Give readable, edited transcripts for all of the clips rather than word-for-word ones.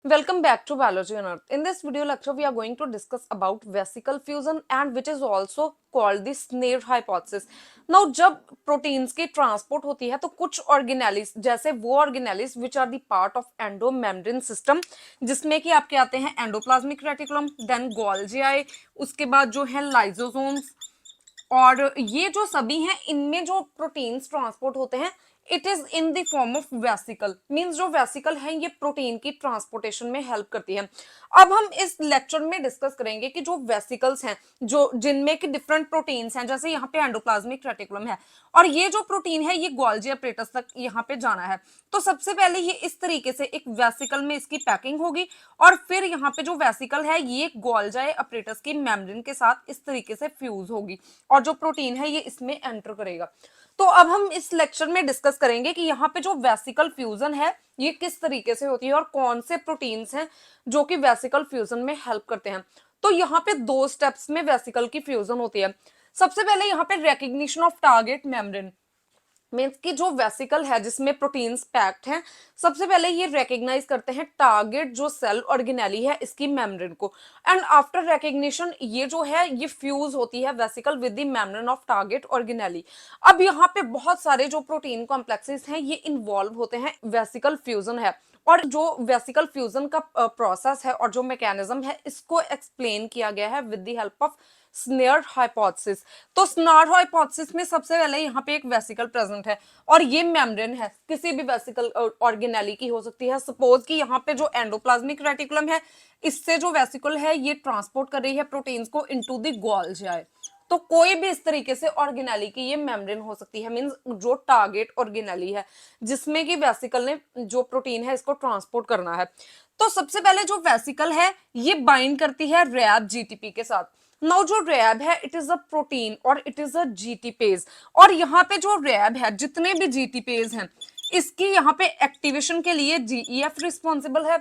Welcome back to Biology on Earth. In this video lecture, we are going to discuss about vesicle fusion and which is also called the Snare hypothesis. Now, जब proteins की transport होती है तो कुछ organelles जैसे वो organelles which are the part of endomembrane system जिसमें कि आपके आते हैं endoplasmic reticulum, then Golgi, उसके बाद जो है lysosomes और ये जो सभी हैं इनमें जो प्रोटीन्स ट्रांसपोर्ट होते हैं it is in the form of vesicle means जो वेसिकल है ये प्रोटीन की ट्रांसपोर्टेशन में हेल्प करती है। अब हम इस लेक्चर में डिस्कस करेंगे कि जो वेसिकल्स हैं जो जिनमें कि डिफरेंट प्रोटीन्स हैं, जैसे यहाँ पे एंडोप्लाज्मिक रेटिकुलम है और ये जो प्रोटीन है ये गोल्जी अपरेटस तक यहाँ पे जाना है। तो सबसे पहले ये इस तरीके से एक वेसिकल में इसकी पैकिंग होगी और फिर यहाँ पे जो वेसिकल है ये गोल्जी अपरेटस की मेम्ब्रेन के साथ इस तरीके से फ्यूज होगी और जो प्रोटीन है ये इसमें एंटर करेगा। तो अब हम इस लेक्चर में डिस्कस करेंगे कि यहाँ पे जो वेसिकल फ्यूजन है ये किस तरीके से होती है और कौन से प्रोटीन्स हैं जो कि वेसिकल फ्यूजन में हेल्प करते हैं। तो यहाँ पे दो स्टेप्स में वेसिकल की फ्यूजन होती है। सबसे पहले यहाँ पे recognition of target membrane means की जो वेसिकल है जिसमें प्रोटीन्स पैक्ड हैं, सबसे पहले ये रिकग्नाइज करते हैं टारगेट जो सेल ऑर्गेनेली है इसकी मेम्ब्रेन को एंड आफ्टर रिकग्निशन ये जो है ये फ्यूज होती है vesicle with the membrane of target organelle. अब यहाँ पे बहुत सारे जो प्रोटीन कॉम्प्लेक्सेस हैं ये इन्वॉल्व होते हैं, वेसिकल फ्यूजन है और जो वेसिकल फ्यूजन का प्रोसेस है और जो मैकेनिज्म है इसको एक्सप्लेन किया गया है with the help of snare hypothesis. तो स्नेयर हाइपोथेसिस में सबसे पहले यहाँ पे एक वेसिकल प्रेजेंट है और ये मेम्ब्रेन है किसी भी वेसिकल ऑर्गेनेली की हो सकती है। सपोज कि यहाँ पे जो एंडोप्लाज्मिक रेटिकुलम है इससे जो वेसिकल है ये ट्रांसपोर्ट कर रही है प्रोटीन्स को इनटू द गोल्जी। तो कोई भी इस तरीके से ऑर्गेनेली की ये मेम्ब्रेन हो सकती है, मींस जो टारगेट ऑर्गेनेली है जिसमें कि वेसिकल ने जो प्रोटीन है इसको ट्रांसपोर्ट करना है। तो सबसे पहले जो वेसिकल है ये बाइंड करती है रैब जीटीपी के साथ। नाउ जो रैब है इट इज अ प्रोटीन और इट इज अ जीटीपेज और यहाँ पे जो रैब है जितने भी जीटीपेज हैं इसकी यहाँ पे एक्टिवेशन के लिए जीईएफ रिस्पॉन्सिबल है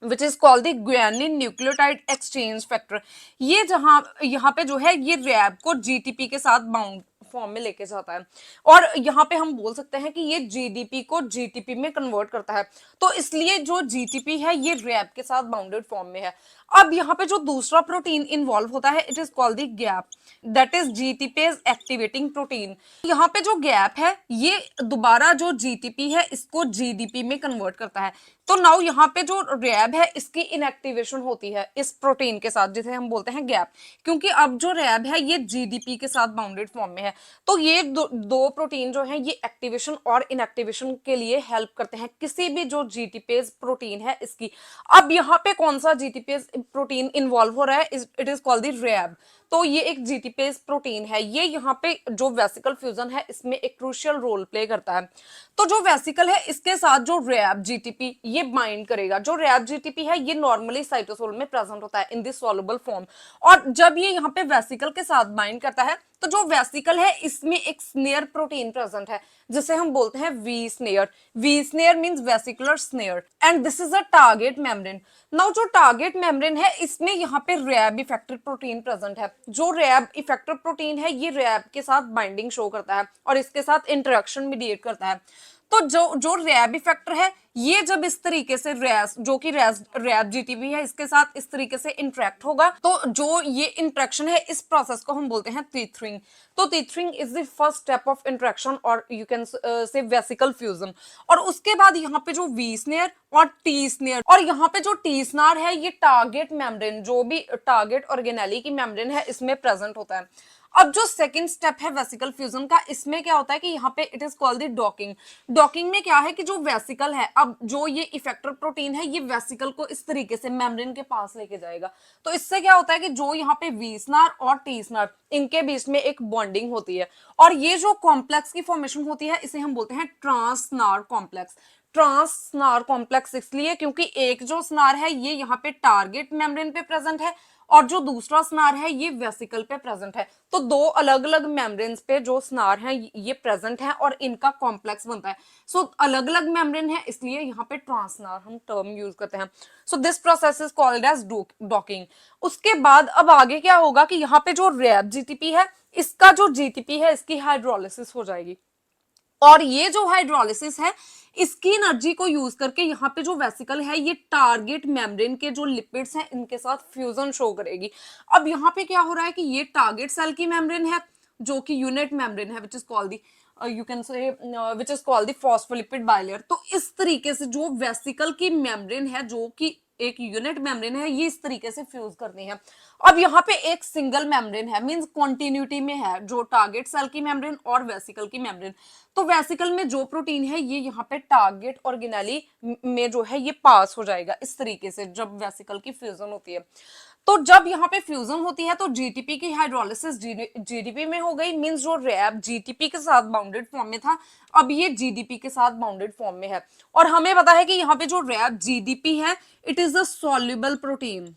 which is called the guanine nucleotide exchange factor. ये जहां यहाँ पे जो है ये रैब को जीटीपी के साथ बाउंड फॉर्म में लेके जाता है और यहाँ पे हम बोल सकते हैं कि ये जीडीपी को जीटीपी में कन्वर्ट करता है। तो इसलिए जो जीटीपी है ये रैब के साथ बाउंडेड फॉर्म में है। अब यहाँ पे जो दूसरा प्रोटीन इन्वॉल्व होता है it is called the GAP, that is GTPase activating protein. यहाँ पे जो गैप है ये दोबारा जो जीटीपी है इसको जीडीपी में कन्वर्ट करता है। तो नाउ यहाँ पे जो रैब है इसकी इनएक्टिवेशन होती है इस प्रोटीन के साथ जिसे हम बोलते हैं गैप, क्योंकि अब जो रैब है ये जीडीपी के साथ बाउंडेड फॉर्म में है। तो ये दो प्रोटीन जो है ये एक्टिवेशन और इनएक्टिवेशन के लिए हेल्प करते हैं किसी भी जो जीटीपेज प्रोटीन है इसकी। अब यहाँ पे कौन सा जीटीपेज प्रोटीन इन्वॉल्व हो रहा है, इट इज कॉल्ड द रैब। तो ये एक जीटीपेज प्रोटीन है, ये यहाँ पे जो वेसिकल फ्यूजन है इसमें एक क्रूशियल रोल प्ले करता है। तो जो वेसिकल है इसके साथ जो रैब जीटीपी ये बाइंड करेगा। जो रैब जीटीपी है ये नॉर्मली साइटोसोल में प्रेजेंट होता है इन दिस सॉल्युबल फॉर्म और जब ये यहाँ पे वेसिकल के साथ बाइंड करता है तो जो वेसिकल है इसमें एक स्नेयर प्रोटीन प्रेजेंट है जिसे हम बोलते हैं v snare. V snare means vesicular snare and this is a target membrane. Now जो टारगेट मेम्ब्रेन है इसमें यहाँ पे रैब इफेक्टर प्रोटीन प्रेजेंट है। जो रैब इफेक्टर प्रोटीन है ये रैब के साथ बाइंडिंग शो करता है और इसके साथ इंटरेक्शन मीडिएट करता है। तो जो जो रैब इफेक्टर है ये जब इस तरीके से रैस जो कि रैब जीटीबी है इसके साथ इस तरीके से इंटरेक्ट होगा तो जो ये इंटरेक्शन है इस प्रोसेस को हम बोलते हैं टीथरिंग। तो tethering is the first step of interaction और you can say vesicle fusion. और उसके बाद यहाँ पे जो वी स्नेयर और टी स्नेयर और यहाँ पे जो टी स्नार है ये टारगेट मेम्ब्रेन जो भी टारगेट ऑर्गेनेली की मेम्ब्रेन है इसमें प्रेजेंट होता है। अब जो सेकंड स्टेप है वेसिकल फ्यूजन का इसमें क्या होता है कि यहाँ पे it is called the docking. Docking में क्या है कि जो वेसिकल है अब जो ये इफेक्टर प्रोटीन है ये वेसिकल को इस तरीके से मेम्ब्रेन के पास लेके जाएगा। तो इससे क्या होता है कि जो यहाँ पे वी स्नार और टी स्नार इनके बीच में एक बॉन्डिंग होती है और ये जो कॉम्प्लेक्स की फॉर्मेशन होती है इसे हम बोलते हैं ट्रांस स्नार कॉम्प्लेक्स। ट्रांस स्नार कॉम्प्लेक्स इसलिए क्योंकि एक जो स्नार है ये यहाँ पे टारगेट मेम्ब्रेन पे प्रेजेंट है और जो दूसरा स्नार है ये वेसिकल पे प्रेजेंट है। तो दो अलग अलग मेम्ब्रेन्स पे जो स्नार है ये प्रेजेंट है और इनका कॉम्प्लेक्स बनता है। सो अलग अलग मेम्ब्रेन है इसलिए यहाँ पे ट्रांसनार हम टर्म यूज करते हैं। So this process is called as docking. उसके बाद अब आगे क्या होगा कि यहाँ पे जो रैब जीटीपी है इसका जो जीटीपी है इसकी हाइड्रोलिसिस हो जाएगी और ये जो हाइड्रोलिसिस है इसकी एनर्जी को यूज करके यहाँ पे जो वेसिकल है ये टारगेट मेम्ब्रेन के जो लिपिड्स हैं इनके साथ फ्यूजन शो करेगी। अब यहाँ पे क्या हो रहा है कि ये टारगेट सेल की मेम्ब्रेन है जो कि यूनिट मेम्ब्रेन है which is called the you can से which is called the phospholipid bilayer. तो इस तरीके से जो वेसिकल की मेम्ब्रेन है जो कि एक यूनिट मेम्ब्रेन है ये इस तरीके से फ्यूज करनी है। अब यहाँ पे एक सिंगल मेम्ब्रेन है मींस कॉन्टिन्यूटी में है जो टारगेट सेल की मेम्ब्रेन और वेसिकल की मेम्ब्रेन। तो वेसिकल में जो प्रोटीन है ये यहाँ पे टारगेट ऑर्गेनेली में जो है ये पास हो जाएगा इस तरीके से जब वेसिकल की फ्यूजन होती है। तो जब यहाँ पे फ्यूजन होती है तो जीटीपी की हाइड्रोलिसिस जीडीपी में हो गई मींस जो रैप जीटीपी के साथ बाउंडेड फॉर्म में था अब ये जीडीपी के साथ बाउंडेड फॉर्म में है। और हमें पता है कि यहाँ पे जो रैप जीडीपी है it is a soluble protein,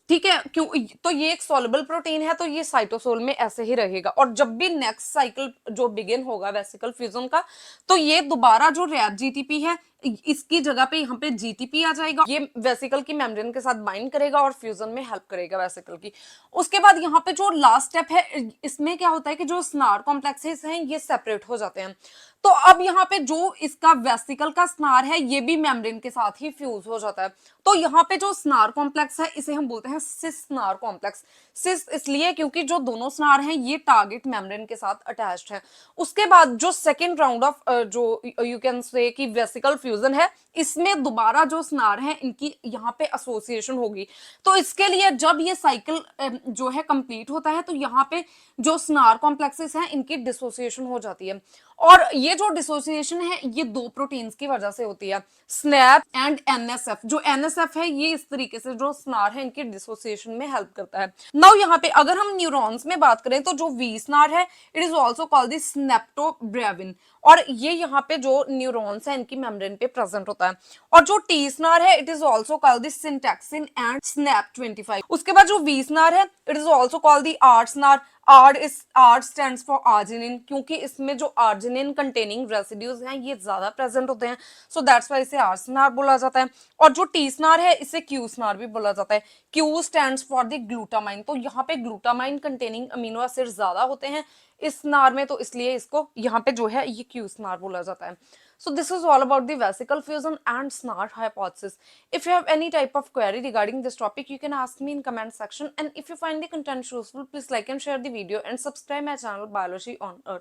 ठीक है क्यों। तो ये एक सॉल्युबल प्रोटीन है तो ये साइटोसोल में ऐसे ही रहेगा और जब भी नेक्स्ट साइकिल जो बिगिन होगा वेसिकल फ्यूजन का तो ये दोबारा जो रैप जीटीपी है इसकी जगह पे यहाँ पे जीटीपी आ जाएगा, ये वेसिकल की मेम्ब्रेन के साथ बाइंड करेगा और फ्यूजन में हेल्प करेगा वेसिकल की। उसके बाद यहाँ पे जो लास्ट स्टेप है इसमें क्या होता है कि जो स्नार कॉम्प्लेक्सेस हैं ये सेपरेट हो जाते हैं। तो अब यहाँ पे जो इसका वेसिकल का स्नार है ये भी मेम्ब्रेन के साथ ही फ्यूज हो जाता है। तो यहाँ पे जो स्नार कॉम्प्लेक्स है इसे हम बोलते हैं सिस स्नार कॉम्प्लेक्स। सिस इसलिए क्योंकि जो दोनों स्नार हैं ये टारगेट मेम्ब्रेन के साथ अटैच्ड है। उसके बाद जो सेकेंड राउंड ऑफ जो यू कैन से कि वेसिकल फ्यूजन है इसमें दोबारा जो स्नार है इनकी यहाँ पे एसोसिएशन होगी। तो इसके लिए जब ये साइकिल जो है कंप्लीट होता है तो यहाँ पे जो स्नार कॉम्प्लेक्सेस हैं इनकी डिसोसिएशन हो जाती है। और ये जो डिसोसिएशन है ये दो प्रोटीन्स की वजह से होती है स्नैप एंड एनएसएफ। जो एनएसएफ है ये इस तरीके से जो स्नार है इनकी डिसोसिएशन में हेल्प करता है। नाउ यहाँ पे अगर हम न्यूरॉन्स में बात करें तो जो वी स्नार है it is also called the synaptobrevin और ये यहाँ पे जो न्यूरॉन्स है इनकी मेम्ब्रेन पे प्रेजेंट होता है। और जो टी स्नार है it is also called the syntaxin and SNAP 25। उसके बाद जो वी स्नार है it is also called the R SNARE. R stands for arginine क्योंकि इसमें जो आर्जिनिन कंटेनिंग रेसिड्यूज हैं ये ज्यादा प्रेजेंट होते हैं सो दैट्स वाई इसे आर स्नार बोला जाता है। और जो टी स्नार है इसे क्यू स्नार भी बोला जाता है। Q stands for the glutamine. तो यहाँ पे ग्लूटामाइन कंटेनिंग अमीनो एसिड ज्यादा होते हैं इस स्नार में तो इसलिए इसको यहाँ पे जो है ये क्यू स्नार बोला जाता है। So this is all about the vesicle fusion and SNAR hypothesis. If you have any type of query regarding this topic, you can ask me in comment section. And if you find the content useful, please like and share the video and subscribe my channel Biology on Earth.